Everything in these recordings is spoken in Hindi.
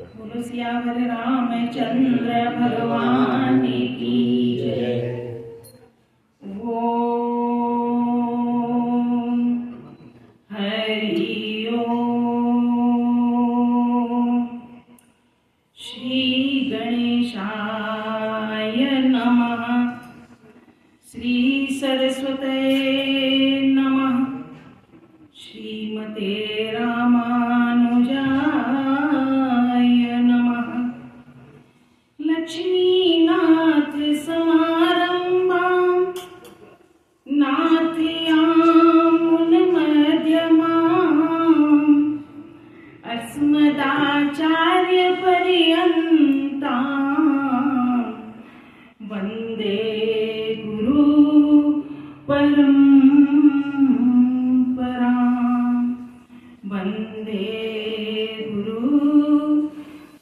बोलो सियावर रामचंद्र भगवान की जय। ओम हरि ओम। श्री गणेशाय नमः। श्री सरस्वते नमः। श्रीमते रामानुजाय नमः। लक्ष्मीनाथ समारंभां नाथयामुनमध्यमाम् अस्मदाचार्यपर्यन्तां वन्दे गुरु परम्परां। वन्दे गुरु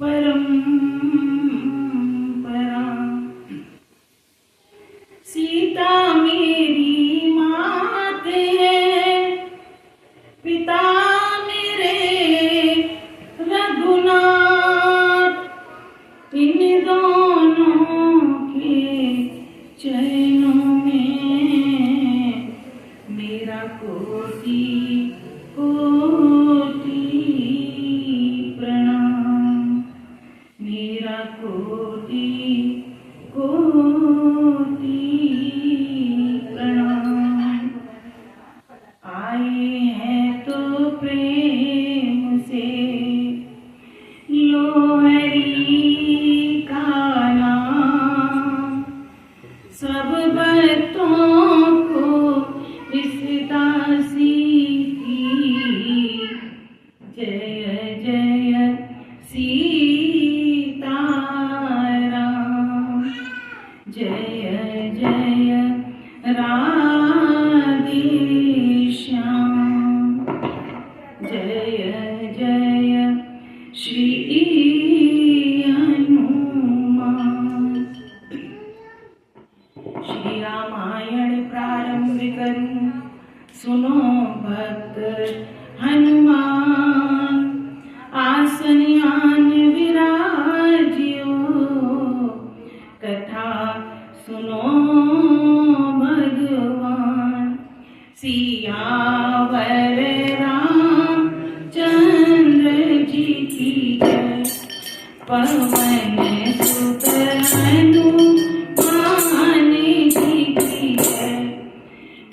परम्परां। सीता मेरी मात है, पिता मेरे रघुनाथ। इन दोनों के चरणों में मेरा कोटि कोटि प्रणाम। मेरा कोटि कोटि प्रणाम। आए हैं तो प्रेम से लो हरि का नाम। सब भक्तों को इस दासी की जय जय सीताराम। जय जय राधेश्याम। जय जय श्री हनुमान। श्री रामायण प्रारंभ करूं, सुनो भक्त हनुमान। आसन आन विराजियो, कथा सुनो भगवान। सियावर रामचंद्र जी की जय। पवन सुत हनुमान जी की जय।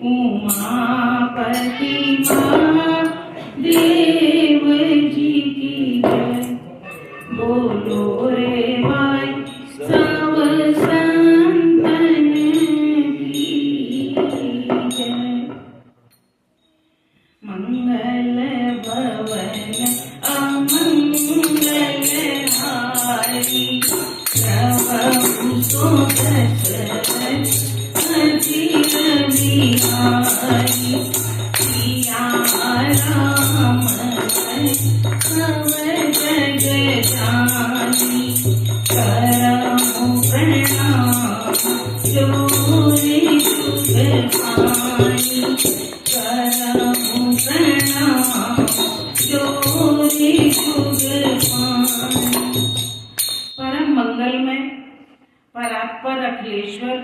उमापति महादेव जी की जय। बोलो रे भाई सब संतन की जय। मंगल भवन अमंगलहारी, प्रभु सो दशरथ अजित बिहारी। सिया राम सब जग जानी, करहु प्रणाम जोरी जुग पानी। करहु प्रणाम जोरी जुग पानी। परम मंगलमय परात्पर अखिलेश्वर,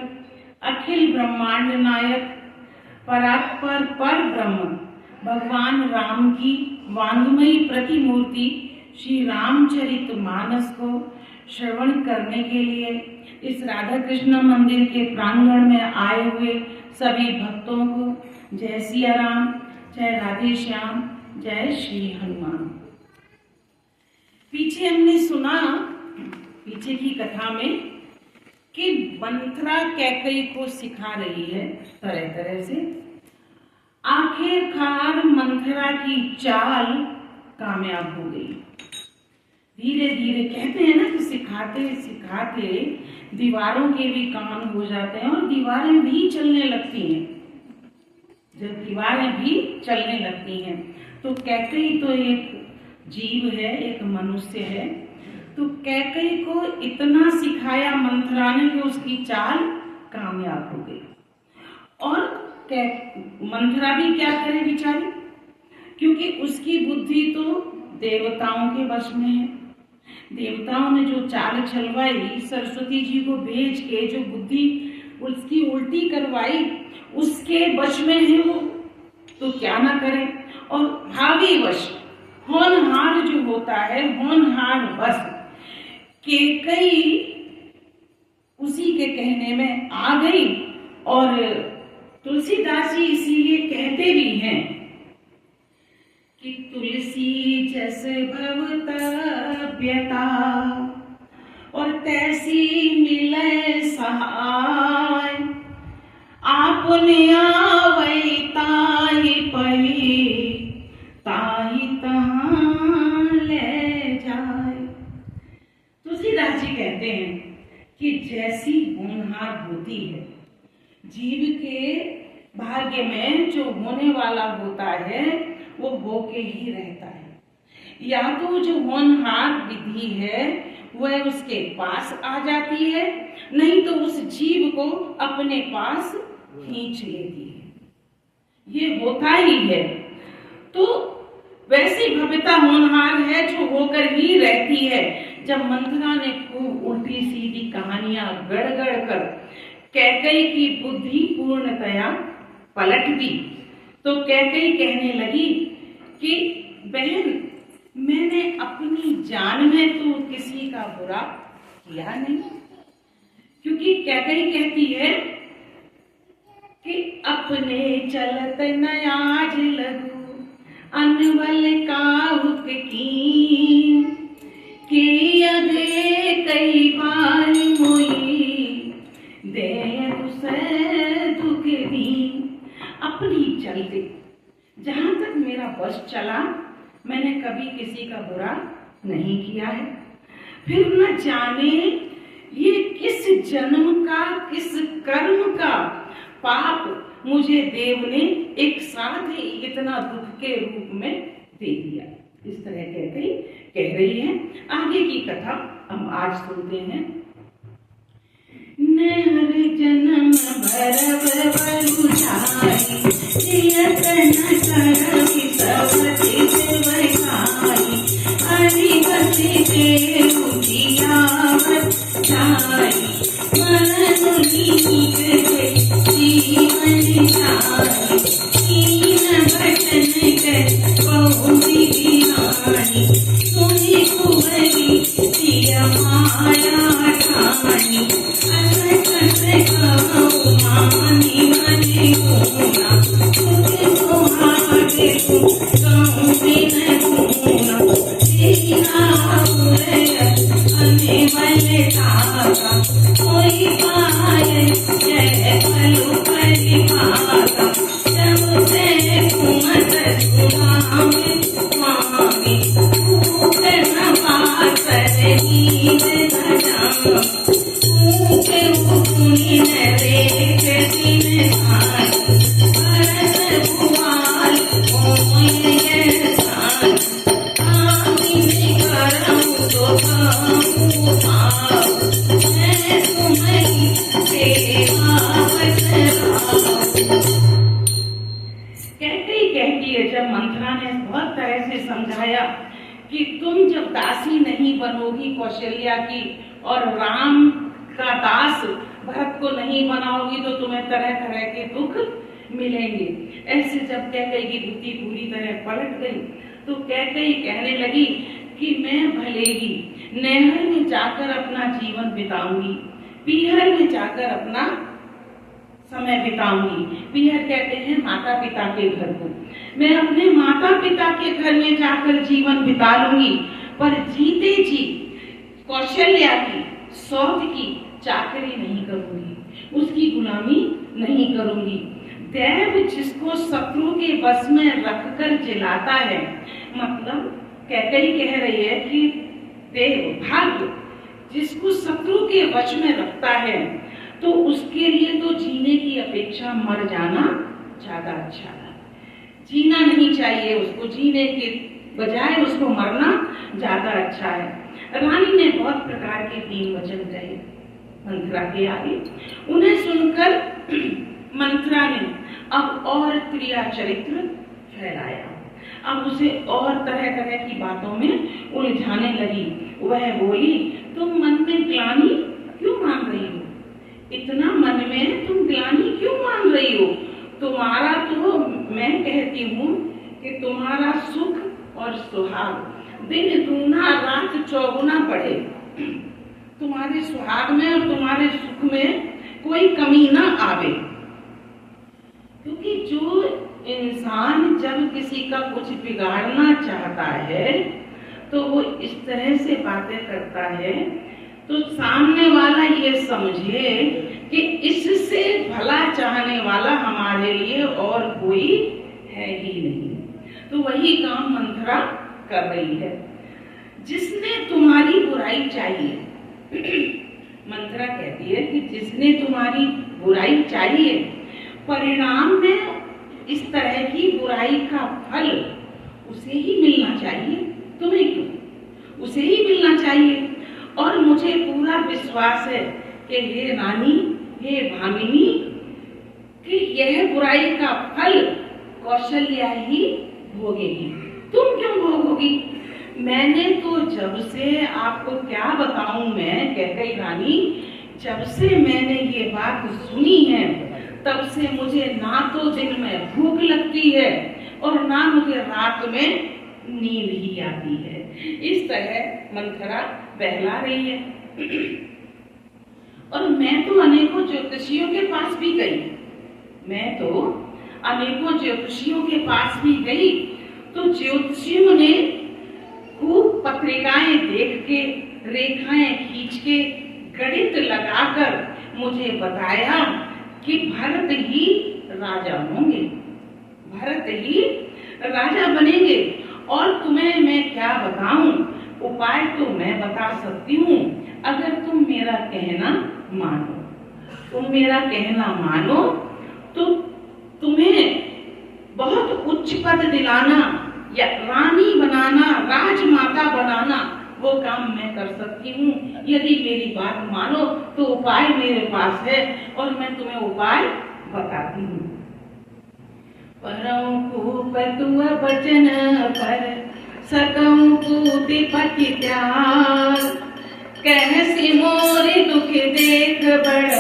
अखिल ब्रह्मांड नायक, परात्पर पर ब्रह्म भगवान राम की वांगमयी प्रतिमूर्ति श्री रामचरितमानस को श्रवण करने के लिए इस राधा कृष्ण मंदिर के प्रांगण में आए हुए सभी भक्तों को जय सिया राम, जय राधे श्याम, जय श्री हनुमान। पीछे हमने सुना, पीछे की कथा में, कि मंथरा कैकई को सिखा रही है तरह तरह से। आखिरकार मंथरा की चाल कामयाब हो गई। धीरे धीरे कहते हैं ना कि सिखाते सिखाते दीवारों के भी कान हो जाते हैं और दीवारें भी चलने लगती हैं। जब दीवारें भी चलने लगती हैं तो कैकई तो एक जीव है, एक मनुष्य है। तो कैकई को इतना सिखाया मंथरा ने कि उसकी चाल कामयाब हो गई। और मंथरा भी क्या करे बेचारी, क्योंकि उसकी बुद्धि तो देवताओं के वश में है। देवताओं ने जो चाल चलवाई, सरस्वती जी को भेज के जो बुद्धि उसकी उल्टी करवाई, उसके वश में है वो, तो क्या ना करे। और भावी वश, होनहार जो होता है, होनहार बस कैकेयी उसी के कहने में आ गई। और तुलसीदास जी इसीलिए कहते भी हैं कि तुलसी जस भवतव्यता और तैसी मिले सहाय, आपने आवै ताहि पई ताहि तहां ले जाए। तुलसीदास जी कहते हैं कि जैसी होनहार होती है, जीव के भाग्य में जो होने वाला होता है वो होके ही रहता है। या तो जो होनहार विधि है वह उसके पास आ जाती है, नहीं तो उस जीव को अपने पास खींच लेती है। ये होता ही है। तो वैसी भव्यता होनहार है जो होकर ही रहती है। जब मंथरा ने खूब उल्टी सीधी कहानियां गढ़ कर कैकेयी की बुद्धि पूर्णतया पलट दी, तो कैकेयी कहने लगी कि बहन, मैंने अपनी जान में तो किसी का बुरा किया नहीं। क्योंकि कैकेयी कहती है कि अपने चलत नयाज लगू अनबल काहुक कीन, के अगे कई बार मोई दे तुसे दुख दीन। अपनी चलते जहां तक मेरा बस चला, मैंने कभी किसी का बुरा नहीं किया है। फिर न जाने ये किस जन्म का, किस कर्म का पाप मुझे देव ने एक साथ ही इतना दुख के रूप में दे दिया। इस तरह कह रही है। आगे की कथा हम आज सुनते हैं। नहर जन्म भरव बरु जाई, नियत न करहि सब तिस वैखाई, हरि बसि देहु जियावत जाई, मरनु नीक जीवन जाई, कीन बचन कर बहु विधिहानि, सुनि कुंवरी सिय माया ठानी, असकस कहूँ मानि मनि गुना, तुझ सुहागे कहूँ बिन गुना, दीना उरय अनिमल धागा, कोई पाए जय फलु परिभागा, जब से कुमत सुहावे स्वामी, भूख न पाकर नींद न जाऊं, ऊके उकुनी न रेख दिन आए, भरत भुआल होय यसान, आमिनी करऊं तो कहूँ पाऊं, मैं तुम्हारी सेवा बतलाऊं। कहती है जब मंथरा ने बहुत तरह से समझाया कि तुम जब दासी नहीं बनोगी कौशल्या की और राम का दास भरत को नहीं बनाओगी तो तुम्हें तरह तरह के दुख मिलेंगे। ऐसे जब कैकेयी की बुद्धि पूरी तरह पलट गई तो कैकेयी कहने लगी कि मैं भले ही नहर में जाकर अपना जीवन बिताऊंगी, पीहर में जाकर अपना समय बिताऊंगी। पीहर कहते हैं माता पिता के घर को। मैं अपने माता पिता के घर में जाकर जीवन बिता लूंगी, पर जीते जी कौशल्या की, सौत की चाकरी नहीं करूंगी, उसकी गुलामी नहीं करूंगी। देव जिसको शत्रु के वश में रखकर जिलाता है, मतलब कैकेयी कह रही है कि देव भाग्य जिसको शत्रु के वश में रखता है तो उसके लिए तो जीने की अपेक्षा मर जाना ज्यादा अच्छा है। जीना नहीं चाहिए उसको, जीने के बजाय उसको मरना ज्यादा अच्छा है। रानी ने बहुत प्रकार के 3 वचन कहे मंथरा के आगे। उन्हें सुनकर मंथरा ने अब और क्रिया चरित्र फैलाया। अब उसे और तरह तरह की बातों में उलझाने लगी। वह बोली, तुम मन में ग्लानि क्यों मान रही हो? इतना मन में तुम ग्लानि क्यों मान रही हो? तुम्हारा तो मैं कहती हूँ कि तुम्हारा सुख और सुहाग दिन दूना रात चौगुना बढ़े। तुम्हारे सुहाग में और तुम्हारे सुख में कोई कमी ना आवे। क्योंकि जो इंसान जब किसी का कुछ बिगाड़ना चाहता है तो वो इस तरह से बातें करता है तो सामने वाला ये समझे कि इससे भला चाहने वाला हमारे लिए और कोई है ही नहीं। तो वही काम मंथरा कर रही है। जिसने तुम्हारी बुराई चाहिए मंथरा कहती है कि जिसने तुम्हारी बुराई चाहिए, परिणाम में इस तरह की बुराई का फल उसे ही मिलना चाहिए। तुम्हें क्यों? उसे ही मिलना चाहिए। और मुझे पूरा विश्वास है कि हे रानी, हे भामिनी, कि यह बुराई का फल कौशल्या ही भोगेगी। तुम क्यों भोगोगी? मैंने तो जब से, आपको क्या बताऊं मैं कैकेयी रानी, जब से मैंने ये बात सुनी है तब से मुझे ना तो दिन में भूख लगती है और ना मुझे रात में नींद ही आती है। इस तरह मंथरा बहला रही है। और मैं तो अनेकों ज्योतिषियों के पास भी गई, मैं तो अनेकों ज्योतिषियों के पास भी गई, तो ज्योतिषियों ने खूब पत्रिकाएं देख के, रेखाएं खींच के, गणित लगाकर मुझे बताया कि भरत ही राजा होंगे, भरत ही राजा बनेंगे। और तुम्हें मैं क्या बताऊं, उपाय तो मैं बता सकती हूँ, अगर तुम मेरा कहना मानो। तुम मेरा कहना मानो तो तुम्हें बहुत उच्च पद दिलाना या रानी बनाना, राजमाता बनाना, वो काम मैं कर सकती हूँ। यदि मेरी बात मानो तो उपाय मेरे पास है और मैं तुम्हें उपाय बताती हूँ। परम खूब तुम बचन पर सकऊं कूति पति त्याग, कैसी मोरी दुख देख बड़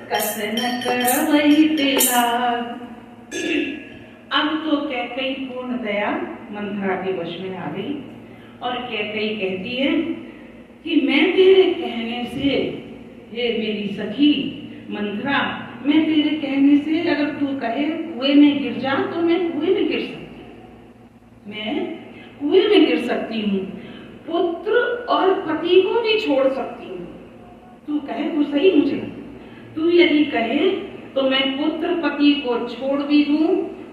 कस न करवई तिलाग। अब तो कैकेयी पूर्ण दया मंथरा के वश में आ गई और कैकेयी कहती है कि मैं तेरे कहने से, हे मेरी सखी मंथरा, मैं तेरे कहने से अगर तू कहे कुएं में गिर जा तो मैं कुएं में गिर सकती, मैं कुएं में गिर सकती हूँ। पुत्र और पति को भी छोड़ सकती हूँ। तू कहे तो सही मुझे, तू यदि कहे तो मैं पुत्र पति को छोड़ भी दूं,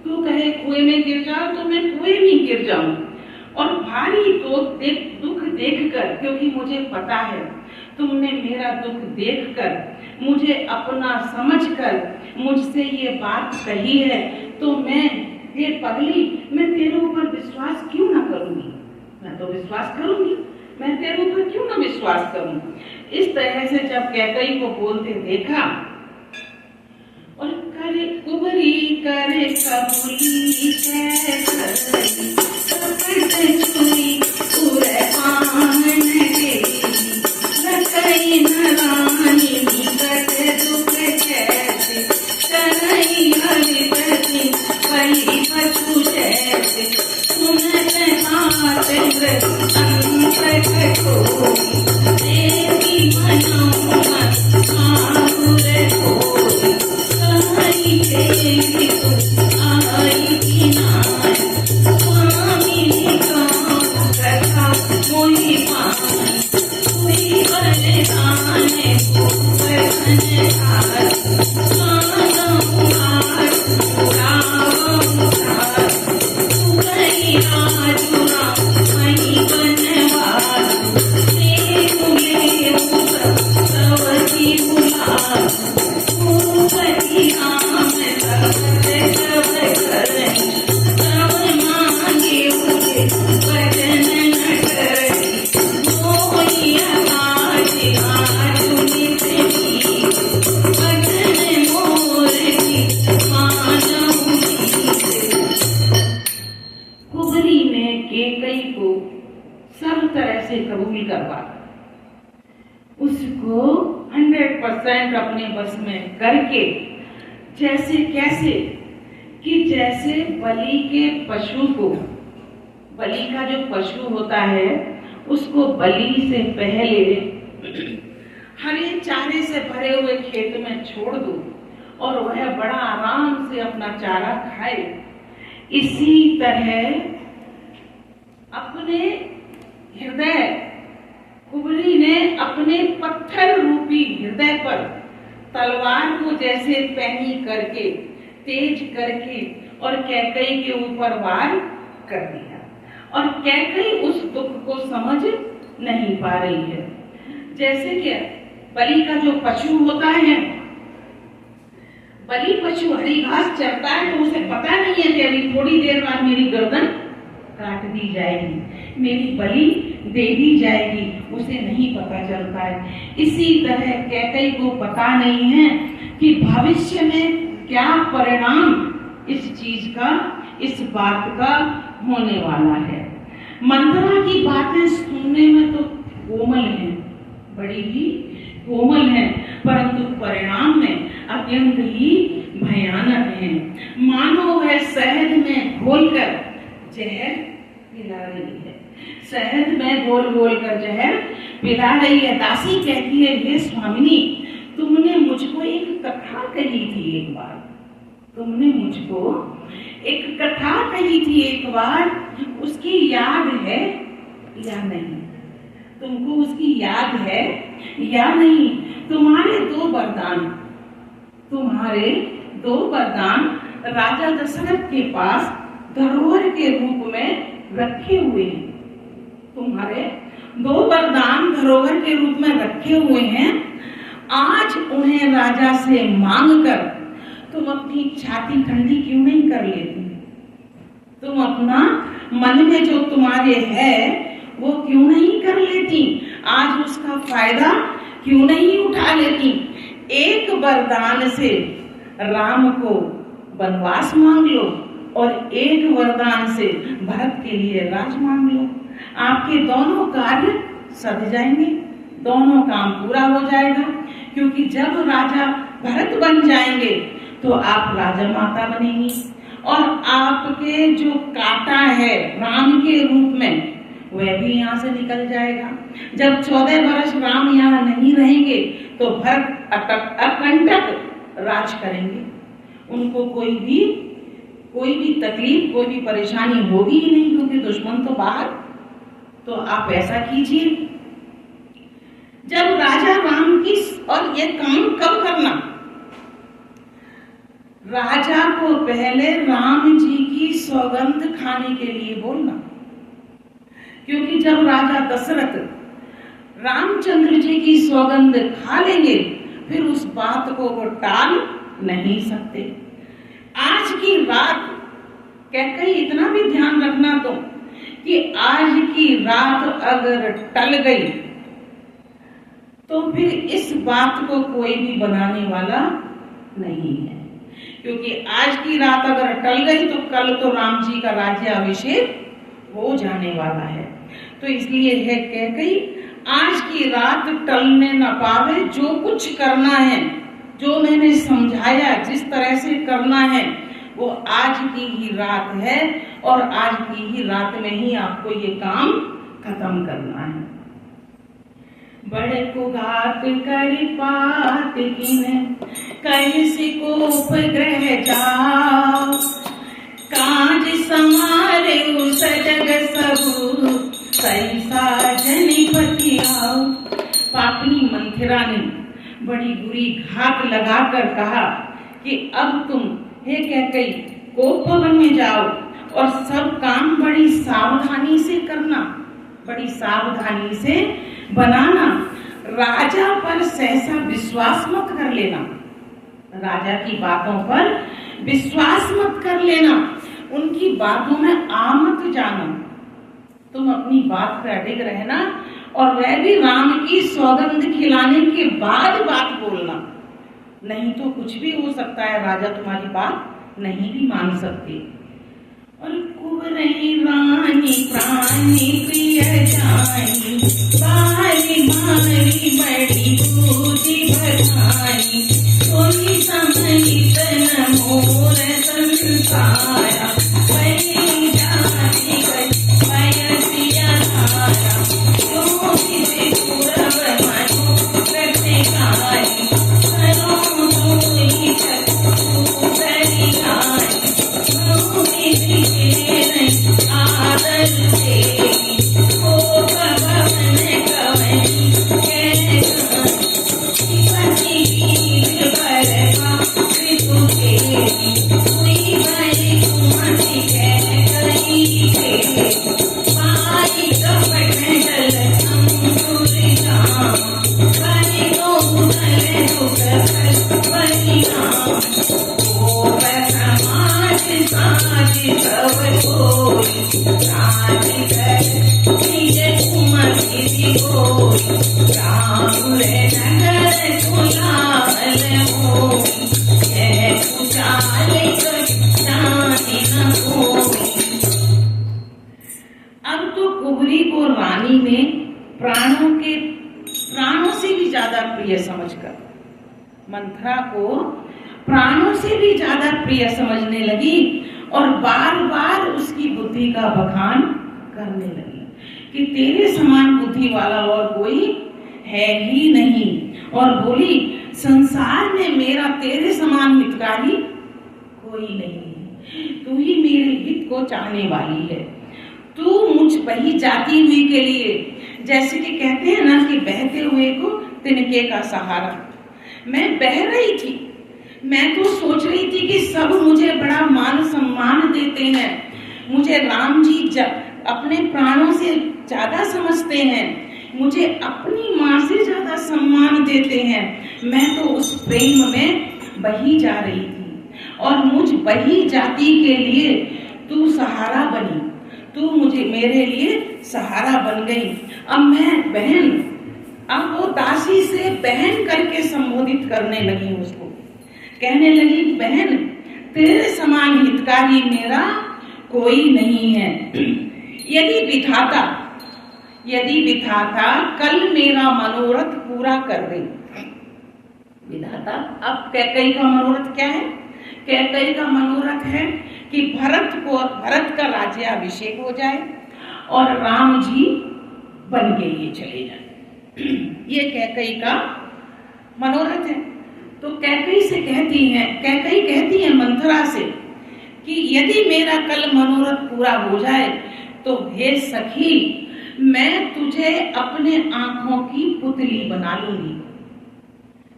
तू कहे कुएं में गिर जा तो मैं कुएं में गिर जाऊं। और भारी दुख देखकर, क्योंकि मुझे पता है तुमने मेरा दुख देखकर, मुझे अपना समझकर मुझसे ये बात कही है, तो मैं, हे पगली, मैं तेरे ऊपर विश्वास क्यों ना करूंगी? मैं तो विश्वास करूंगी, मैं तेरे ऊपर क्यों ना विश्वास करूं? इस तरह से जब कैकेयी को बोलते देखा और करे कुबरी करे कबूली छुई उरे आन के लकई नरानी निकट दुख कैसे करई हरिदति पली पशु जैसे सुनत हाथ अंतक कोई देवी मनाऊं आहुर कोई आई तेरी तू आई की नाय स्वामी का कथा मोहि पान कोई बलिदान को बरन हार मानऊं हार उड़ाऊं हार तू गई राजुरा मही बनवार बात उसको 100% अपने बस में करके, जैसे कैसे कि जैसे बलि के पशु को, बलि का जो पशु होता है उसको बलि से पहले हरे चारे से भरे हुए खेत में छोड़ दो और वह बड़ा आराम से अपना चारा खाए, इसी तरह अपने हृदय, कुबरी ने अपने पत्थर रूपी हृदय पर तलवार को जैसे पैनी करके, तेज करके और कैकई के ऊपर वार कर दिया, और कैकई उस दुख को समझ नहीं पा रही है। जैसे कि बलि का जो पशु होता है, बलि पशु हरी घास चरता है तो उसे पता नहीं है कि अभी थोड़ी देर बाद मेरी गर्दन काट दी जाएगी, मेरी बलि दे दी जाएगी, उसे नहीं पता चलता है। इसी तरह कैकई को पता नहीं है कि भविष्य में क्या परिणाम इस चीज का, इस बात का होने वाला है। मंथरा की बातें सुनने में तो कोमल हैं, बड़ी ही कोमल हैं, परंतु परिणाम में अत्यंत ही भयानक है। मानो वह शहद में घोलकर जहर पिला रही है, शहद में घोल कर जहर पिला रही है। दासी कहती है, हे स्वामिनी, तुमने मुझको एक कथा कही थी एक बार, तुमने मुझको एक कथा कही थी एक बार, उसकी याद है या नहीं? तुमको उसकी याद है या नहीं? तुम्हारे दो वरदान राजा दशरथ के पास धरोहर के रूप में रखे हुए हैं। तुम्हारे 2 वरदान धरोहर के रूप में रखे हुए हैं। आज उन्हें राजा से मांग कर तुम अपनी छाती ठंडी क्यों नहीं कर लेती? तुम अपना मन में जो तुम्हारे है वो क्यों नहीं कर लेती? आज उसका फायदा क्यों नहीं उठा लेती? एक वरदान से राम को वनवास मांग लो और एक वरदान से भरत के लिए राज मांग लो। आपके दोनों कार्य सध जाएंगे, दोनों काम पूरा हो जाएगा, क्योंकि जब राजा भरत बन जाएंगे तो आप राजा माता बनेंगी और आपके जो कांटा है राम के रूप में वह भी यहाँ से निकल जाएगा। जब 14 वर्ष राम यहाँ नहीं रहेंगे तो भरत अकंटक राज करेंगे, उनको कोई भी तकलीफ, कोई भी परेशानी होगी ही नहीं, क्योंकि दुश्मन तो बाहर। तो आप ऐसा कीजिए, जब राजा राम की, और ये काम कब करना? राजा को पहले राम जी की सौगंध खाने के लिए बोलना, क्योंकि जब राजा दशरथ रामचंद्र जी की सौगंध खा लेंगे फिर उस बात को वो टाल नहीं सकते। आज की रात, कैकई इतना भी ध्यान रखना तो कि आज की रात अगर टल गई तो फिर इस बात को कोई भी बनाने वाला नहीं है, क्योंकि आज की रात अगर टल गई तो कल तो राम जी का राज्याभिषेक हो जाने वाला है। तो इसलिए है कैकई, आज की रात टलने न पावे, जो कुछ करना है, जो मैंने समझाया जिस तरह से करना है वो आज की ही रात है और आज की ही रात में ही आपको ये काम खत्म करना है। बड़े को घात कर पात किने कैसे को उपग्रह जाओ, काज समारे उस जग सबू कैसा जनिपति आओ। पापनी मंथिरा ने बड़ी बुरी घात लगाकर कहा कि अब तुम हे कैकई कोप भवन में जाओ और सब काम बड़ी सावधानी से करना, बड़ी सावधानी से बनाना। राजा पर सहसा विश्वास मत कर लेना, राजा की बातों पर विश्वास मत कर लेना, उनकी बातों में आ मत जाना। तुम अपनी बात पर अडिग रहना और वह भी राम की सौगंध खिलाने के बाद बात बोलना, नहीं तो कुछ भी हो सकता है, राजा तुम्हारी बात नहीं भी मान सकते। और कुंवरई रानी प्राणी प्रिय जानी, बारी बारी बड़ी बूझी बधाई, कोई समित न मोर संसारा, बड़ी जाति गई बयसिया धारा, जो किसी पूरब मनु करते गाई, करो तोई चतु बड़ी गाई, आदर तेरी ओ भवन कवनी के पति बरवा ऋतु तेरी, हुई भरी कुमति कई तेरी, माई कपट जल अंकुर जाम, बने दो दल दुख बलि राम, ओ समाज साज सब कोई, राज कर निज कुमति दिगोई, राम नगर कुलाल होई, जय कुचाले जाने न कोई। अब तो कुबरी को रानी ने प्राणों से भी ज्यादा प्रिय समझकर, मंथरा को प्राणों से भी ज्यादा प्रिय समझने लगी और बार बार उसकी बुद्धि का बखान करने लगी कि तेरे समान बुद्धि वाला और कोई है ही नहीं, और बोली संसार में मेरा तेरे समान हितकारी कोई नहीं है, तू ही मेरे हित को चाहने वाली है, तू मुझ बही जाती हुई के लिए, जैसे कि कहते हैं ना कि बहते हुए को तिनके का सहारा, मैं बह रही थी, मैं तो सोच रही थी कि सब मुझे बड़ा मान सम्मान देते हैं, मुझे राम जी अपने प्राणों से ज्यादा समझते हैं, मुझे अपनी माँ से ज्यादा सम्मान देते हैं, मैं तो उस प्रेम में बही जा रही थी और मुझ बही जाति के लिए तू सहारा बनी, तू मुझे मेरे लिए सहारा बन गई। अब मैं बहन, अब वो दासी से बहन करके संबोधित करने लगी, उसको कहने लगी बहन तेरे समान हितकारी मेरा कोई नहीं है, यदि विधाता कल मेरा मनोरथ पूरा कर दे। विधाता, अब कैकेयी का मनोरथ क्या है? कैकेयी का मनोरथ है कि भरत का राज्याभिषेक हो जाए और राम जी बन के लिए चले जाए, ये कैकेयी का मनोरथ है। तो कैकेयी कहती है मंथरा से कि यदि मेरा कल मनोरथ पूरा हो जाए तो हे सखी, मैं तुझे अपने आंखों की पुतली बना लूंगी,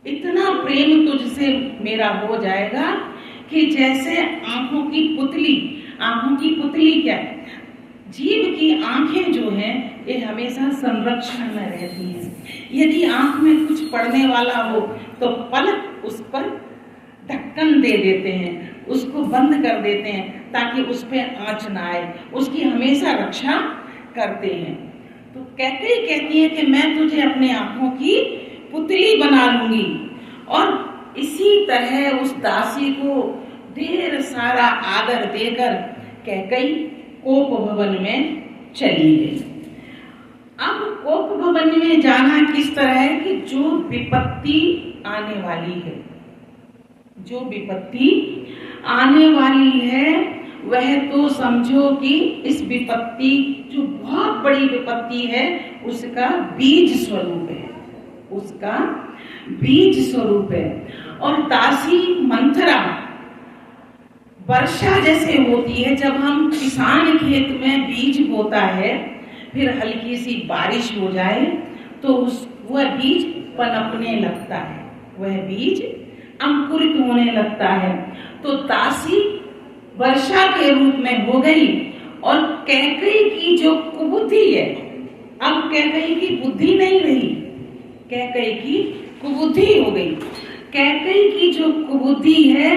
इतना प्रेम तुझसे मेरा हो जाएगा कि जैसे आंखों की पुतली क्या है? जीव की आंखें जो हैं ये हमेशा संरक्षण में रहती हैं। यदि आंख में कुछ पड़ने वाला हो तो पलक उस पर ढक्कन दे देते हैं, उसको बंद कर देते हैं ताकि उस पर आंच ना आए, उसकी हमेशा रक्षा करते हैं। तो कैकेयी कहती है कि मैं तुझे अपने आंखों की पुतली बना लूंगी, और इसी तरह उस दासी को ढेर सारा आदर देकर कैकेयी कोप भवन में चली गई। अब कोप भवन में जाना किस तरह है कि जो विपत्ति आने वाली है वह तो समझो कि इस विपत्ति, जो बहुत बड़ी विपत्ति है, उसका बीज स्वरूप है। और दासी मंथरा वर्षा जैसे होती है, जब हम किसान खेत में बीज बोता है, फिर हल्की सी बारिश हो जाए तो वह बीज पनपने लगता है, वह बीज अंकुरित होने लगता है। तो दासी वर्षा के रूप में हो गई, और कैकेयी की जो कुबुद्धि है, अब कैकेयी की बुद्धि नहीं रही, कैकेयी की कुबुद्धि हो गई। कैकेयी की जो कुबुद्धि है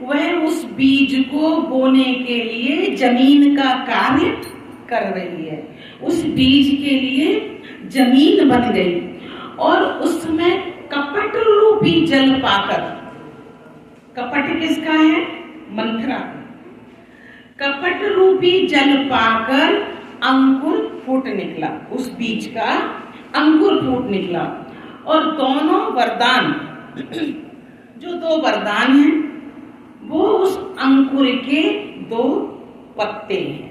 वह उस बीज को बोने के लिए जमीन का कार्य कर रही है, उस बीज के लिए जमीन बन गई, और उसमें कपट रूपी जल पाकर, कपट किसका है? मंथरा। कपट रूपी जल पाकर अंकुर फूट निकला, उस बीज का अंकुर फूट निकला। और दोनों वरदान, जो दो वरदान हैं, वो उस अंकुर के दो पत्ते हैं।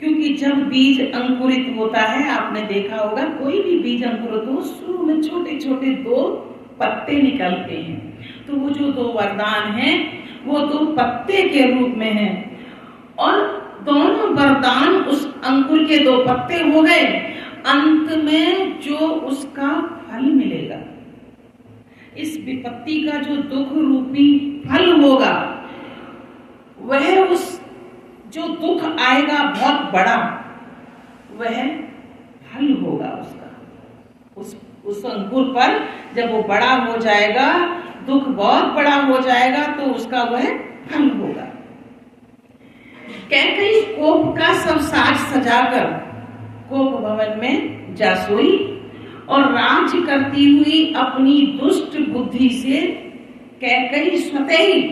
क्योंकि जब बीज अंकुरित होता है, आपने देखा होगा कोई भी बीज अंकुरित हो, शुरू में छोटे छोटे दो पत्ते निकलते हैं। तो वो जो दो वरदान हैं, वो दो पत्ते के रूप में हैं। और दोनों वरदान उस अंकुर के दो पत्ते हो गए। अंत में जो उसका फल मिलेगा, इस विपत्ति का जो दुख रूपी फल होगा, वह उस जो दुख आएगा बहुत बड़ा, वह फल होगा उसका। उस अंकुर पर जब वो बड़ा हो जाएगा, दुख बहुत बड़ा हो जाएगा, तो उसका वह फल होगा। कैकेयी कोप का सब साज सजाकर कोप भवन में जा सोई और राज करती हुई अपनी दुष्ट बुद्धि से कैकेयी स्वतः ही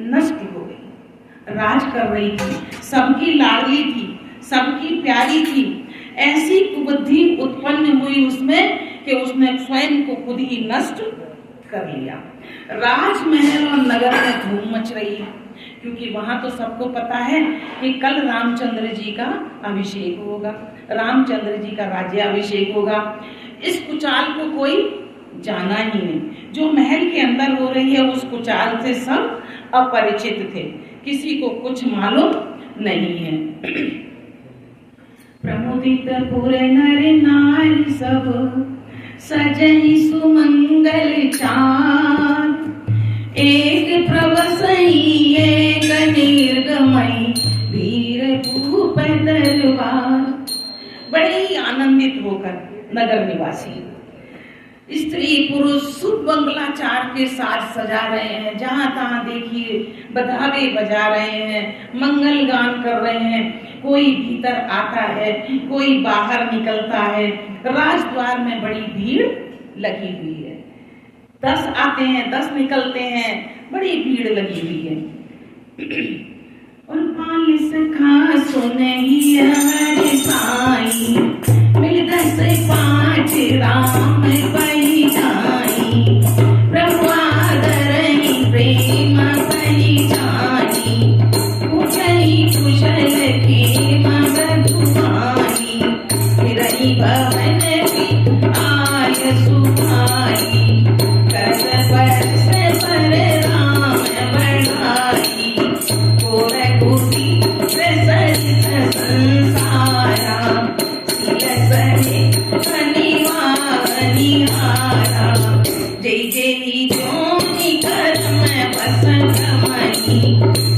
नष्ट हो गई। राज कर रही थी, सबकी लाडली थी, सबकी प्यारी थी। ऐसी कुबुद्धि उत्पन्न हुई उसमें कि उसने स्वयं को खुद ही नष्ट कर लिया। राजमहल और नगर में धूम मच रही है, क्योंकि वहां तो सबको पता है कि कल रामचंद्र जी का अभिषेक होगा, रामचंद्र जी का राज्याभिषेक होगा। इस कुचाल को कोई जाना ही नहीं। जो महल के अंदर हो रही है, उस कुचाल से सब अपरिचित थे, किसी को कुछ मालूम नहीं है। प्रमुदित पुर नर नारी सब सजई सुमंगल चाँद, एक प्रवसई एक निर्गमई वीर भूप दरबार। बड़े ही आनंदित होकर नगर निवासी स्त्री पुरुष शुभ मंगलाचार के साथ सजा रहे हैं। जहां तहां देखिए बधावे बजा रहे हैं, मंगल गान कर रहे हैं। कोई भीतर आता है, कोई बाहर निकलता है। राजद्वार में बड़ी भीड़ लगी हुई है। 10 आते हैं, 10 निकलते हैं, बड़ी भीड़ लगी हुई है। और 5 सखा सुनहि हरि साई, मिल 10 5 राम पई जाई। प्रभु आदरहि प्रेम पई जाई, पूछहि कुशल की मगध माई। फिरहि भवन की आय सुखाई, कर बरस पर राम बढ़ाई। गोरखुटी सरित संसारा, सिलसरे निहारा। जय जय जोनि कर्म बसन मही,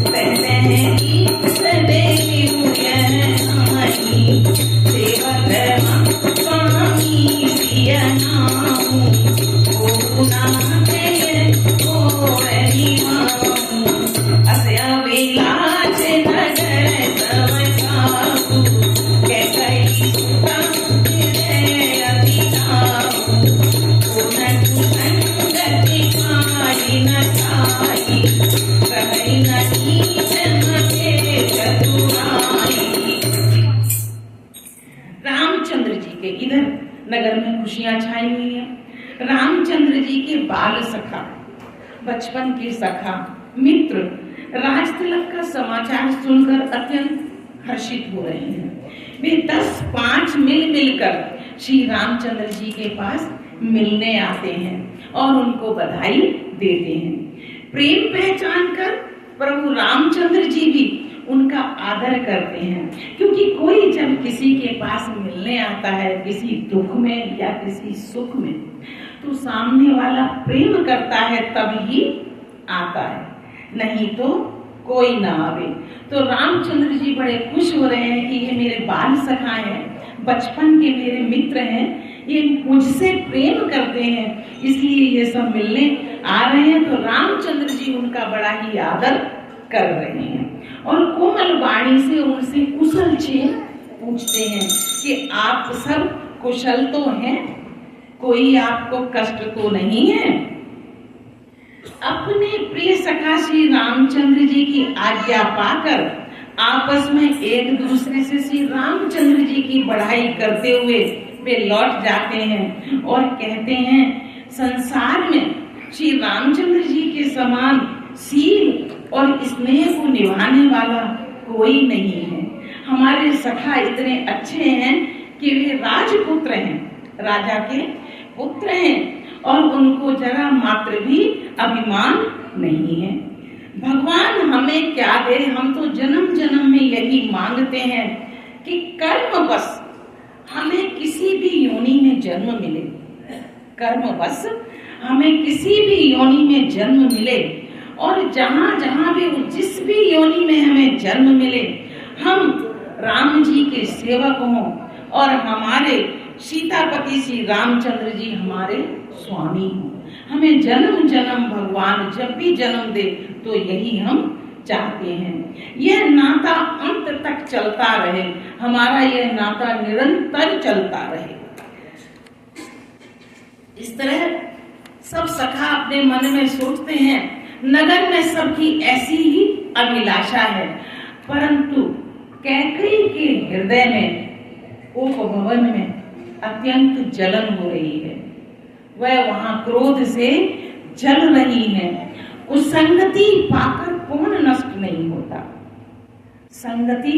पहले की सदैव आई। सेवक स्वामी सिय नामु, पूना जय गोरि मामु। अस्या विलास नगर सब काहू, कैकेयी सुता हृदय अभिलाषु। पूर्ण संगति कारि न साई, कहै न नीच मते चतुराई। रामचंद्र जी के इधर नगर में खुशियां छाई हुई हैं। रामचंद्र जी के बाल सखा, बचपन के सखा, मित्र राज तिलक का समाचार सुनकर अत्यंत हर्षित हो रहे हैं। वे 10 5 मिलकर श्री रामचंद्र जी के पास मिलने आते हैं और उनको बधाई देते हैं। प्रेम पहचान कर प्रभु रामचंद्र जी भी उनका आदर करते हैं। क्योंकि कोई जब किसी के पास मिलने आता है, किसी दुख में या किसी सुख में, तो सामने वाला प्रेम करता है तभी आता है, नहीं तो कोई ना आवे। तो रामचंद्र जी बड़े खुश हो रहे हैं कि ये मेरे बाल सखा हैं, बचपन के मेरे मित्र हैं, ये मुझसे प्रेम करते हैं, इसलिए ये सब मिलने आ रहे हैं। तो रामचंद्र जी उनका बड़ा ही आदर कर रहे हैं और कोमल वाणी से उनसे कुशल छेम पूछते हैं कि आप सब कुशल तो हैं, कोई आपको कष्ट तो नहीं है। अपने प्रिय सखा श्री रामचंद्र जी की आज्ञा पाकर आपस में एक दूसरे से श्री रामचंद्र जी की बढ़ाई करते हुए वे लौट जाते हैं और कहते हैं संसार में श्री रामचंद्र जी के समान शील और स्नेह को निभाने वाला कोई नहीं है। हमारे सखा इतने अच्छे हैं कि वे राजपुत्र हैं, राजा के पुत्र हैं और उनको जरा मात्र भी अभिमान नहीं है। भगवान हमें क्या दे, हम तो जन्म जन्म में यही मांगते हैं कि कर्मवश हमें किसी भी योनि में जन्म मिले, कर्मवश हमें किसी भी योनि में जन्म मिले और जहां जहां भी जिस भी योनि में हमें जन्म मिले हम राम जी के सेवक हों और हमारे सीतापति श्री रामचंद्र जी हमारे स्वामी हों। हमें जन्म जन्म भगवान जब भी जन्म दे तो यही हम चाहते हैं। यह नाता अंत तक चलता रहे, हमारा यह नाता निरंतर चलता रहे। इस तरह सब सखा अपने मन में सोचते हैं। नगर में सबकी ऐसी ही अभिलाषा है, परंतु कैकेयी के हृदय में उपभवन में अत्यंत जलन हो रही है। वह वहां क्रोध से जल रही है। कुसंगति पाकर कौन नष्ट नहीं होता। संगति,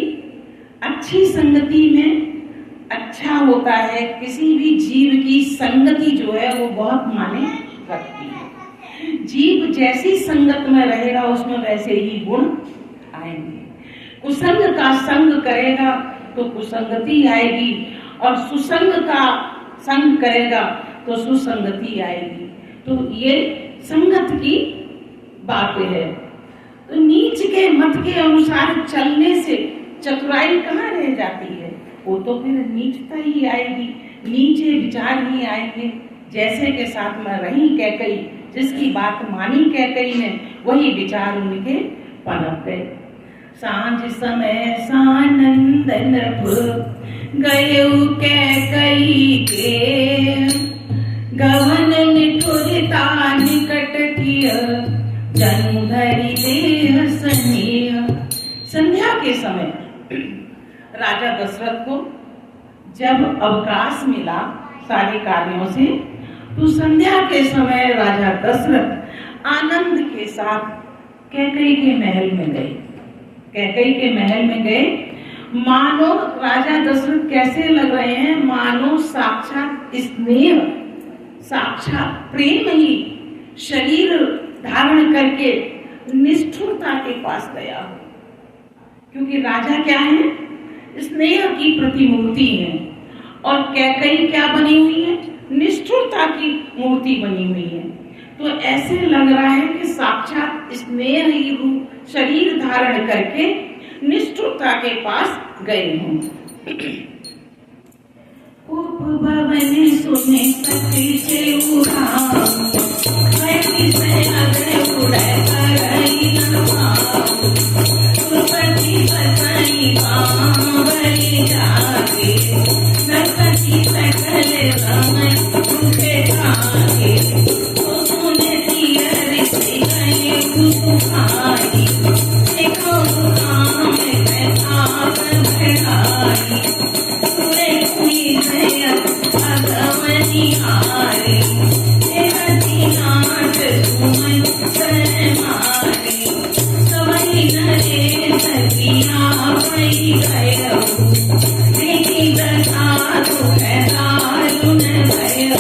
अच्छी संगति में अच्छा होता है। किसी भी जीव की संगति जो है वो बहुत माने रखती है। जीव जैसी संगत में रहेगा उसमें वैसे ही गुण आएंगे। कुसंग का संग करेगा तो कुसंगति आएगी और सुसंग का संग करेगा तो सुसंगति आएगी। तो ये संगत की बात है। तो नीच के मत के अनुसार चलने से चतुराई कहाँ रह जाती है, वो तो फिर नीचता ही आएगी, नीचे विचार ही आएंगे। जैसे के साथ में रही कैकेयी, जिसकी बात मानी कैकेयी ने वही विचार उनके पनप गए। सांझ समय सानंदन गयऊ कैकेयी के गवन निठुरता निकट किया जनु धरि देह स्नेह। संध्या के समय राजा दशरथ को जब अवकाश मिला सारे कार्यों से, तो संध्या के समय राजा दशरथ आनंद के साथ कैकेयी के महल में गए। कैकेयी के महल में गए, मानो राजा दशरथ कैसे लग रहे हैं, मानो साक्षात स्नेह, साक्षात प्रेम ही शरीर धारण करके निष्ठुरता के पास गया हो। क्योंकि राजा क्या है, स्नेह की प्रतिमूर्ति है और कैकेयी क्या बनी हुई है, निष्ठुरता की मूर्ति बनी हुई है। तो ऐसे लग रहा है कि साक्षात स्नेह ही रूप शरीर धारण करके निष्ठुरता के पास गए हों। उपभवन सुने सती से उड़ाओ, किसे अग्र उड़े करई नमाओ, सुपति बसई बावली जागे, नरपति सकल रमन उठे जागे, तो सुने सियर से गए कुसुमाई, देखो काम कैसा बढ़ाई, सुरे हुई है भगवनी हारे, तेरती नाट सुमन सन मारे, सवई नरे सतिया पई गयो, देखी दशा तो है दारुण भयो,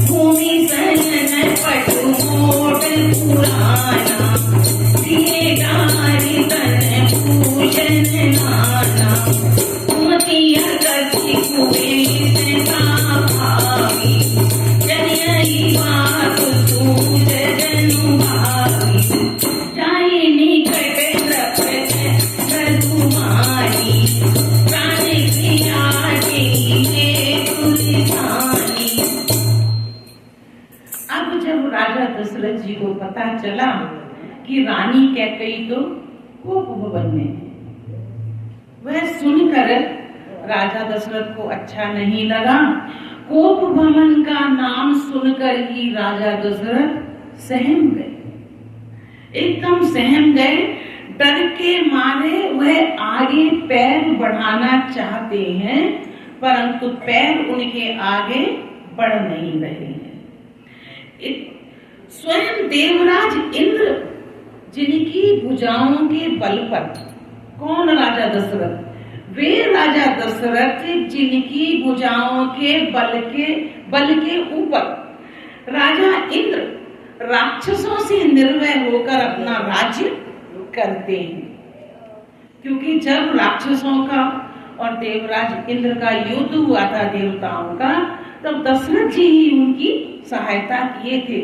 भूमि सजन पटु मोट पुराना, दिए डारी तन पूजन नाना, कुमतिया गति कुए सता भावी, जनियई बात सूझ जनु भावी, जाई निकट रखत रघुमाई, प्राण की आटी में तुलसानी। अब जब राजा दशरथ जी को पता चला कि रानी कैकेयी तो कोप भवन में है, वह सुनकर राजा दशरथ को अच्छा नहीं लगा। कोप भवन का नाम सुनकर ही राजा दशरथ सहम गए, एकदम सहम गए। डर के मारे वह आगे पैर बढ़ाना चाहते हैं, परंतु पैर उनके आगे बढ़ नहीं रहे हैं। स्वयं देवराज इंद्र जिनकी भुजाओं के बल पर, कौन? राजा दशरथ। वे राजा दशरथ जिनकी भुजाओं के बल के ऊपर राजा इंद्र राक्षसों से निर्भय होकर अपना राज्य करते हैं। क्योंकि जब राक्षसों का और देवराज इंद्र का युद्ध हुआ था देवताओं का, तब दशरथ जी ही उनकी सहायता किए थे।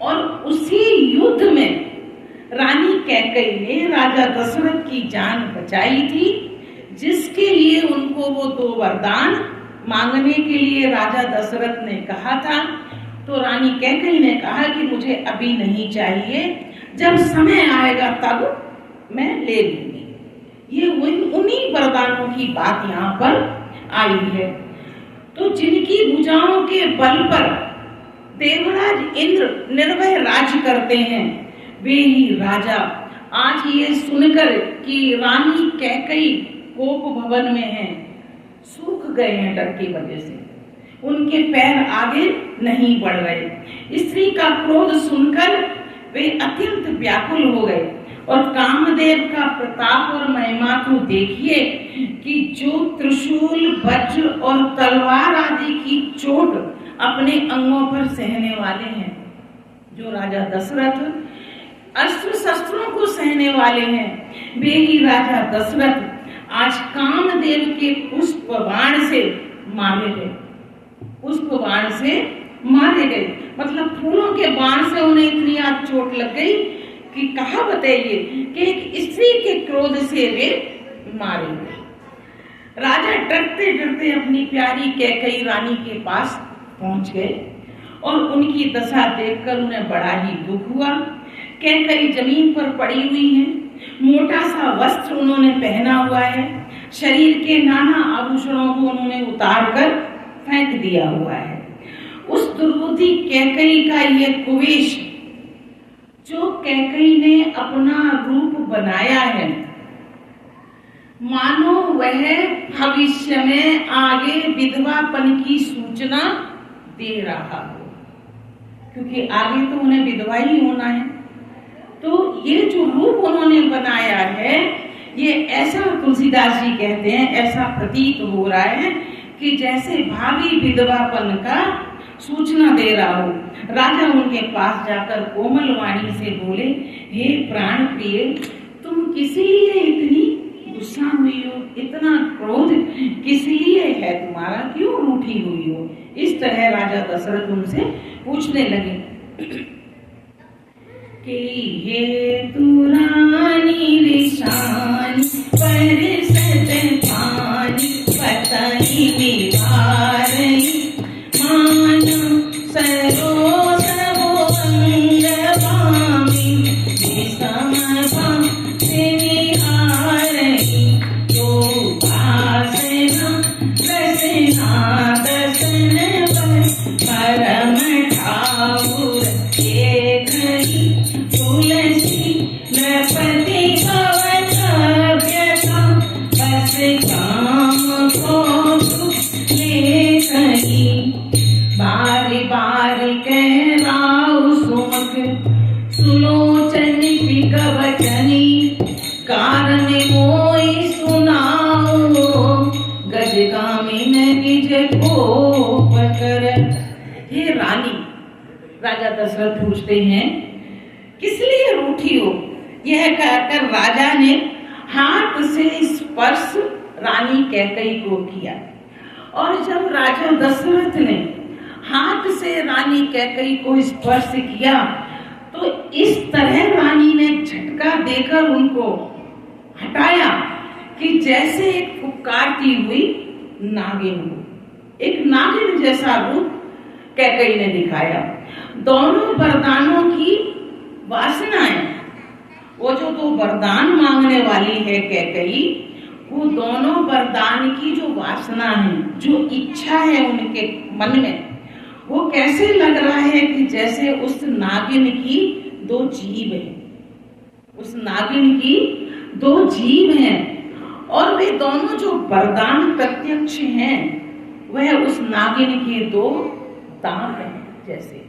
और उसी युद्ध में रानी कैकेयी ने राजा दशरथ की जान बचाई थी, जिसके लिए उनको वो 2 वरदान मांगने के लिए राजा दशरथ ने कहा था। तो रानी कैकेयी ने कहा कि मुझे अभी नहीं चाहिए, जब समय आएगा तब मैं ले लूंगी। ये उन्हीं वरदानों की बात यहाँ पर आई है। तो जिनकी भुजाओं के बल पर देवराज इंद्र निर्भय राज्य करते हैं, वे ही राजा आज ये सुनकर कि रानी कैकेयी कोप भवन में हैं, सूख गए हैं डर की वजह से, उनके पैर आगे नहीं बढ़ रहे। स्त्री का क्रोध सुनकर वे अत्यंत व्याकुल हो गए। और कामदेव का प्रताप और महिमा तो देखिए कि जो त्रिशूल, वज्र और तलवार आदि की चोट अपने अंगों पर सहने वाले हैं, जो राजा दशरथ अस्त्र शस्त्रों को सहने वाले हैं, वे ही राजा दशरथ आज कामदेव के पुष्प बाण से मारे गए। पुष्प बाण से मारे गए मतलब फूलों के बाण से उन्हें इतनी आज चोट लग गई कि कहावत है ये कि एक स्त्री के क्रोध से वे मारे गए। राजा डरते डरते अपनी प्यारी कैकेयी रानी के पास पहुंच गए और उनकी दशा देखकर उन्हें बड़ा ही दुख हुआ। कैकेयी जमीन पर पड़ी हुई है, मोटा सा वस्त्र उन्होंने पहना हुआ है, शरीर के नाना आभूषणों को उन्होंने उतार कर फेंक दिया हुआ है। उस दुर्बुद्धि कैकेयी का ये कुवेश, जो कैकेयी ने अपना रूप बनाया है, मानो वह भविष्य में आगे विधवापन की सूचना दे रहा हो, क्योंकि आगे तो उन्हें विधवा ही होना है। तो ये जो रूप उन्होंने बनाया है, ये ऐसा तुलसीदास जी कहते हैं, ऐसा प्रतीत हो रहा है कि जैसे भावी विधवापन का सूचना दे रहा हो। राजा उनके पास जाकर कोमल वाणी से बोले, हे प्राण प्रिय, तुम किस लिए इतनी गुस्सा हुई हो, इतना क्रोध किस लिए है तुम्हारा, क्यों रूठी हुई हो? इस तरह राजा दशरथ उनसे पूछने लगे कि हे तू रानी रिशानी परसत पानी पतई निवारई मानो सरोज वो अंग बामी विषम भासे निहारई तो वासना रसना दसन परम ठाकुर देखई तुलसी नृपति भवन व्यथा बस काम को लेखई बारी बारी कह राउ सुमुख सुलोचन पिकवचनी कारण मोई सुनाओ गजगामिन निज कोप कर। हे रानी, राजा दशरथ पूछते हैं, किस लिए रूठी हो? यह कहकर राजा ने हाथ से स्पर्श रानी कैकेयी को किया। और जब राजा दशरथ ने हाथ से रानी कैकेयी को स्पर्श किया, तो इस तरह रानी ने झटका देकर उनको हटाया कि जैसे एक पुकारती हुई नागिन हो। एक नागिन जैसा रूप कैकेयी ने दिखाया। दोनों वरदानों की वासनाएं, वो जो 2 वरदान मांगने वाली है कैकेयी, वो दोनों वरदान की जो वासना है, जो इच्छा है उनके मन में, वो कैसे लग रहा है कि जैसे उस नागिन की 2 जीभ है। उस नागिन की दो जीव हैं और वे दोनों जो वरदान प्रत्यक्ष हैं वह उस नागिन के दो दांत हैं। जैसे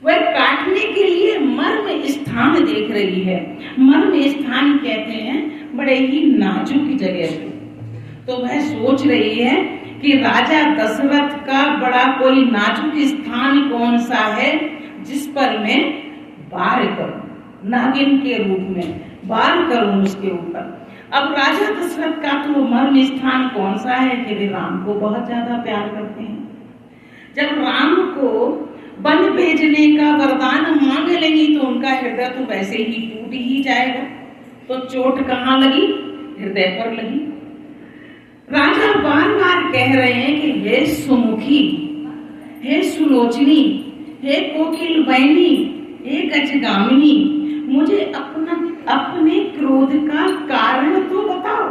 वह काटने के लिए मर्म स्थान देख रही है। मर्म स्थान कहते हैं बड़े ही नाजुक जगह को। तो वह सोच रही है कि राजा दशरथ का बड़ा कोई नाजुक स्थान कौन सा है जिस पर मैं वार करूं, नागिन के रूप में वार करूं उसके ऊपर। अब राजा दशरथ का तो मर्म स्थान कौन सा है कि वे राम को बहुत ज्यादा प्यार करते हैं। जब राम को वन भेजने का वरदान मांग लेंगी तो उनका हृदय तो वैसे ही टूट ही जाएगा। तो चोट कहाँ लगी? हृदय पर लगी। राजा बार बार कह रहे हैं कि हे सुमुखी, हे सुलोचनी, हे कोकिल बहनी, हे गजगामिनी, मुझे अपने क्रोध का कारण तो बताओ।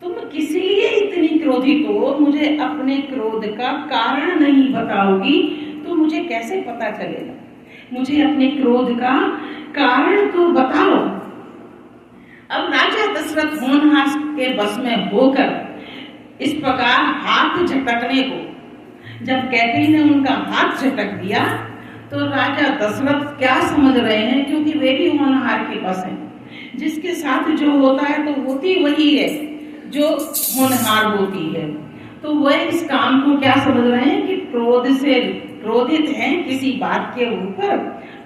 तुम किस लिए इतनी क्रोधित हो? मुझे अपने क्रोध का कारण नहीं बताओगी तो मुझे कैसे पता चलेगा? मुझे अपने क्रोध का कारण तो बताओ। अब राजा दशरथ होनहार के बस में होकर इस प्रकार हाथ झटकने को, जब कैकेयी ने उनका हाथ झटक दिया तो राजा दशरथ क्या समझ रहे हैं, क्योंकि वे भी होनहार के बस हैं। जिसके साथ जो होता है तो होती वही है जो होनहार होती है। तो वह इस काम को क्या समझ रहे हैं कि क्रोध से क्रोधित हैं किसी बात के ऊपर,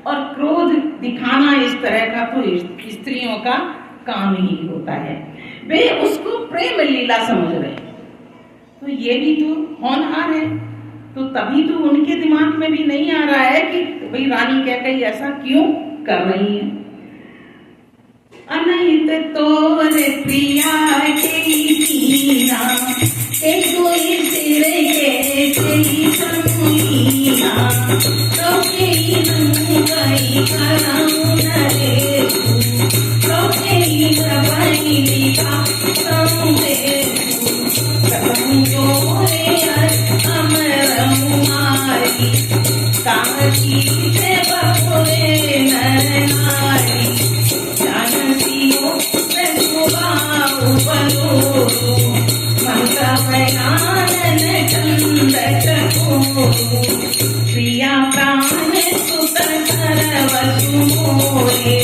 और क्रोध दिखाना इस तरह का तो स्त्रियों का काम ही होता है। वे उसको प्रेम लीला समझ रहे हैं। तो ये भी तो होनहार है। तो तभी तो उनके दिमाग में भी नहीं आ रहा है कि भाई रानी कैकेयी ऐसा क्यों कर रही है। अनहित तोरे प्रिया के मीना, के कोई सिर के तेरी समुईना, तो केई नंगई कराऊं नरेशु, तो केई नबई लिखा समुदेशु, कहूं जोरे अमरहु मारी, कामती से बपुरे नर नारी, जानसियो प्रसुभाउ बलोरु, मंत्र प्रयानन चंद चकोरु, प्रिया प्राण सुत सरवसु मोरे,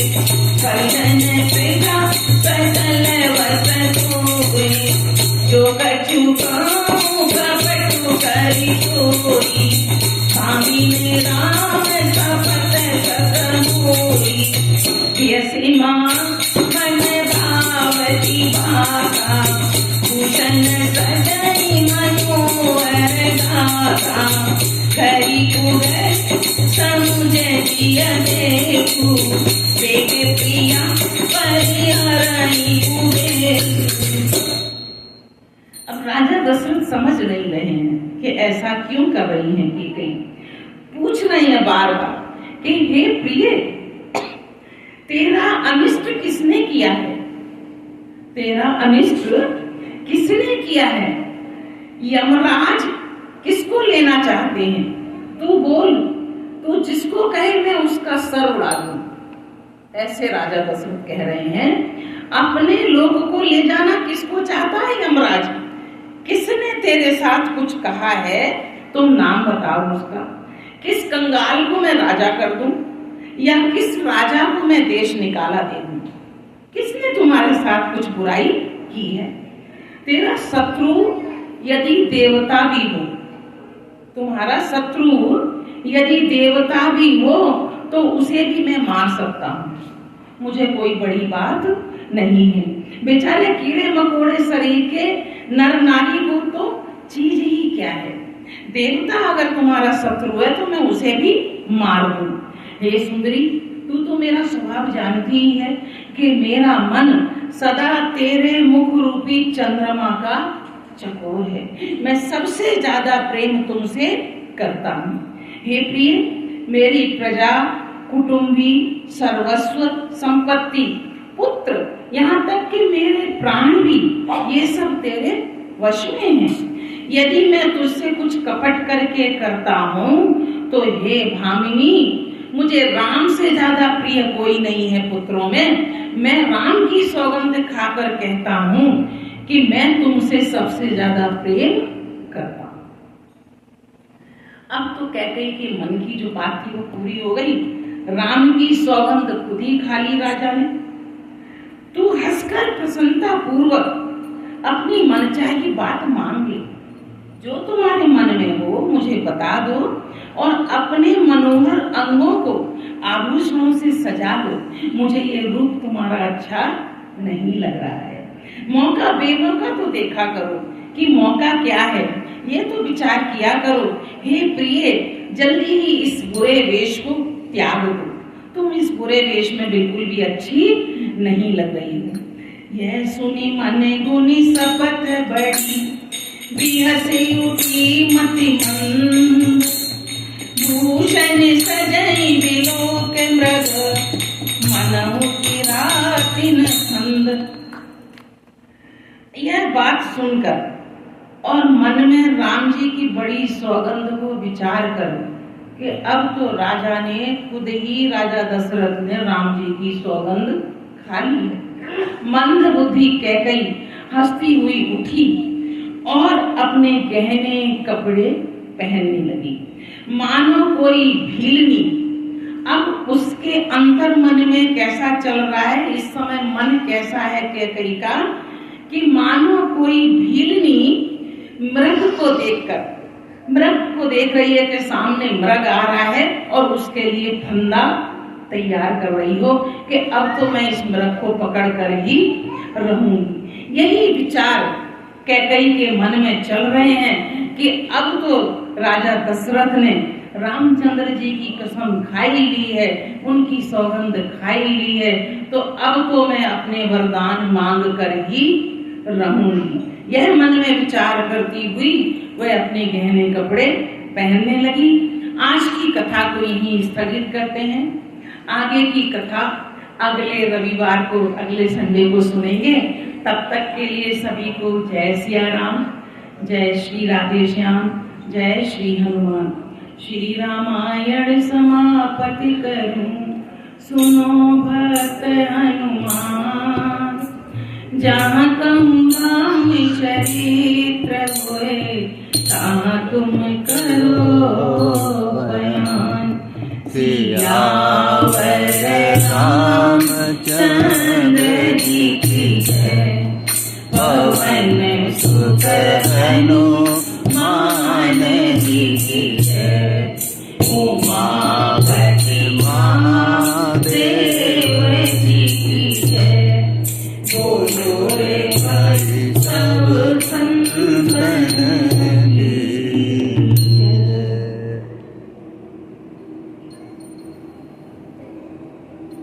कलन प्रिया सकल वस सोए, जो कछु कहूँ कपटु करि सोई, स्वामी राम सपत सत मोई, प्रियसी माँ मन भावती भाषा, भूषण सजनी मनोहर गाथा, करी उदय समुझ जिय देखू, वेग प्रिया परिहरणी उदेशु। अब राजा दशरथ समझ नहीं रहे हैं कि ऐसा क्यों कर रही हैं कैकेयी। पूछ रही है बार बार कि हे प्रिय, तेरा अनिष्ट किसने किया है? तेरा अनिष्ट किसने किया है? यमराज किसको लेना चाहते हैं? तू बोल, तू जिसको कहे मैं उसका सर उड़ा दूं। ऐसे राजा दशरथ कह रहे हैं। अपने लोग को ले जाना किसको चाहता है यमराज? किसने तेरे साथ कुछ कहा है? तुम नाम बताओ उसका। किस कंगाल को मैं राजा कर दूं, या किस राजा को मैं देश निकाला दे दूं? किसने तुम्हारे साथ कुछ बुराई की है? तेरा शत्रु यदि देवता भी हो, तुम्हारा शत्रु यदि देवता भी हो तो उसे भी मैं मार सकता हूँ। मुझे कोई बड़ी बात नहीं है। बेचारे कीड़े मकोड़े शरीर के नर नारी को तो चीज ही क्या है। देवता अगर तुम्हारा शत्रु है तो मैं उसे भी मार दूं। हे सुंदरी, तू तो मेरा स्वभाव जानती ही है कि मेरा मन सदा तेरे मुख रूपी चंद्रमा का चकोर है। मैं सबसे ज्यादा प्रेम तुमसे करता हूँ। हे प्रिय, मेरी प्रजा, कुटुंबी, सर्वस्व, संपत्ति, पुत्र, यहाँ तक कि मेरे प्राण भी, ये सब तेरे वश में हैं। यदि मैं तुझसे कुछ कपट करके करता हूँ तो हे भामिनी, मुझे राम से ज्यादा प्रिय कोई नहीं है पुत्रों में। मैं राम की सौगंध खाकर कहता हूं कि मैं तुमसे सबसे ज्यादा प्रेम करता हूं। अब तो कैकेयी के मन की जो बात थी वो पूरी हो गई। राम की सौगंध खुद ही खा ली राजा ने। तू हंसकर प्रसन्नता पूर्वक अपनी मनचाही बात मांग ले। जो तुम्हारे मन में हो मुझे बता दो और अपने मनोहर अंगों को आभूषणों से सजा लो। मुझे ये रूप तुम्हारा अच्छा नहीं लग रहा है। मौका बेमौका तो देखा करो कि मौका क्या है, ये तो विचार किया करो। हे प्रिय, जल्दी ही इस बुरे वेश को त्याग दो। तुम इस बुरे वेश में बिल्कुल भी अच्छी नहीं लग रही हो। यह सुनी मन गुनी शपथ बड़ी, बिहसी उठी मति मंद। भूषण सजई बिलोक मृग, मनहु किरातिन छंद। यह बात सुनकर और मन में राम जी की बड़ी सौगंध को विचार कर कि अब तो राजा ने खुद ही, राजा दशरथ ने राम जी की सौगंध खा ली है। मंद बुद्धि कैकेयी हंसती हुई उठी और अपने गहने कपड़े पहनने लगी, मानो कोई भीलनी। अब उसके अंतर मन में कैसा चल रहा है, इस समय मन कैसा है कैकेयी का, कि मानो कोई भीलनी मृग को देखकर, मृग को देख रही है कि सामने मृग आ रहा है और उसके लिए फंदा तैयार कर रही हो कि अब तो मैं इस मृग को पकड़ कर ही रहूंगी। यही विचार कैकेयी के मन में चल रहे हैं कि अब तो राजा दशरथ ने रामचंद्र जी की कसम खाई ली है, उनकी सौगंध खाई ली है, तो अब तो मैं अपने वरदान मांग कर ही रहूंगी। यह मन में विचार करती हुई वह अपने गहने कपड़े पहनने लगी। आज की कथा को यहीं स्थगित करते हैं। आगे की कथा अगले रविवार को, अगले संडे को सुनेंगे। तब तक के लिए सभी को जय सिया राम, जय श्री राधे श्याम, जय श्री हनुमान। श्री रामायण समापति करूं, सुनो भक्त हनुमान। जहाँ कहूँ राम चरित्र होए, तहाँ तुम करो बयान। सियावर रामचंद्र जी की जय, पवन सुत हनुमान जी की जय। उमा